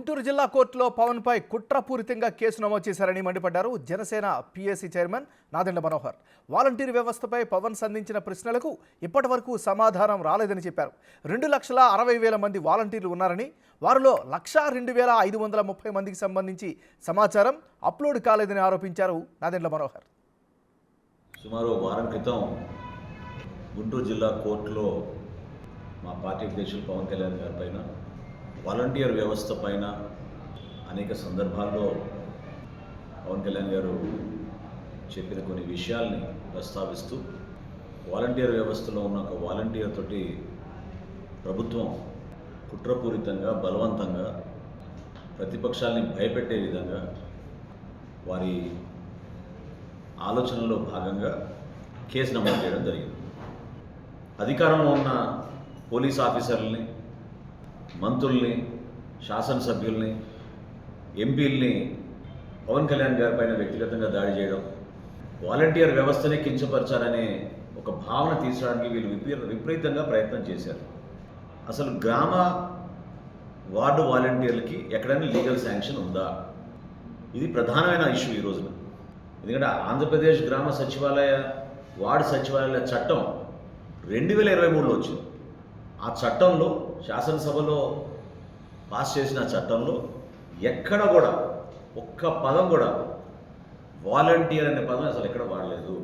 గుంటూరు జిల్లా కోర్టులో పవన్పై కుట్రపూరితంగా కేసు నమోదు చేశారని మండిపడ్డారు Janasena PAC chairman Nadendla Manohar. Volunteer వ్యవస్థపై పవన్ సంధించిన ప్రశ్నలకు ఇప్పటివరకు సమాధానం రాలేదని చెప్పారు. 2,60,000 మంది వాలంటీర్లు ఉన్నారని, వారిలో 1,02,530 మందికి సంబంధించి సమాచారం అప్లోడ్ కాలేదని ఆరోపించారు నాదెండ్ల మనోహర్. సుమారు వారం క్రితం గుంటూరు జిల్లా కోర్టులో మా పార్టీ అధ్యక్షులు పవన్ కళ్యాణ్ గారి పైన వాలంటీర్ వ్యవస్థ పైన అనేక సందర్భాల్లో పవన్ కళ్యాణ్ గారు చెప్పిన కొన్ని విషయాల్ని ప్రస్తావిస్తూ వాలంటీర్ వ్యవస్థలో ఉన్న ఒక వాలంటీర్ తోటి ప్రభుత్వం కుట్రపూరితంగా బలవంతంగా ప్రతిపక్షాల్ని భయపెట్టే విధంగా వారి ఆలోచనలో భాగంగా కేసు నమోదు చేయడం జరిగింది. అధికారంలో ఉన్న పోలీస్ ఆఫీసర్లని, మంత్రుల్ని, శాసనసభ్యుల్ని, ఎంపీల్ని పవన్ కళ్యాణ్ గారి పైన వ్యక్తిగతంగా దాడి చేయడం, వాలంటీర్ వ్యవస్థనే కించపరచాలనే ఒక భావన తీర్చడానికి వీళ్ళు విపరీతంగా ప్రయత్నం చేశారు. అసలు గ్రామ వార్డు వాలంటీర్లకి ఎక్కడైనా లీగల్ శాంక్షన్ ఉందా? ఇది ప్రధానమైన ఇష్యూ ఈ రోజున. ఎందుకంటే ఆంధ్రప్రదేశ్ గ్రామ సచివాలయ వార్డు సచివాలయ చట్టం 2023లో వచ్చింది. ఆ చట్టంలో, శాసనసభలో పాస్ చేసిన చట్టంలో ఎక్కడ కూడా ఒక్క పదం కూడా వాలంటీర్ అనే పదం అసలు ఎక్కడ వాడలేదు.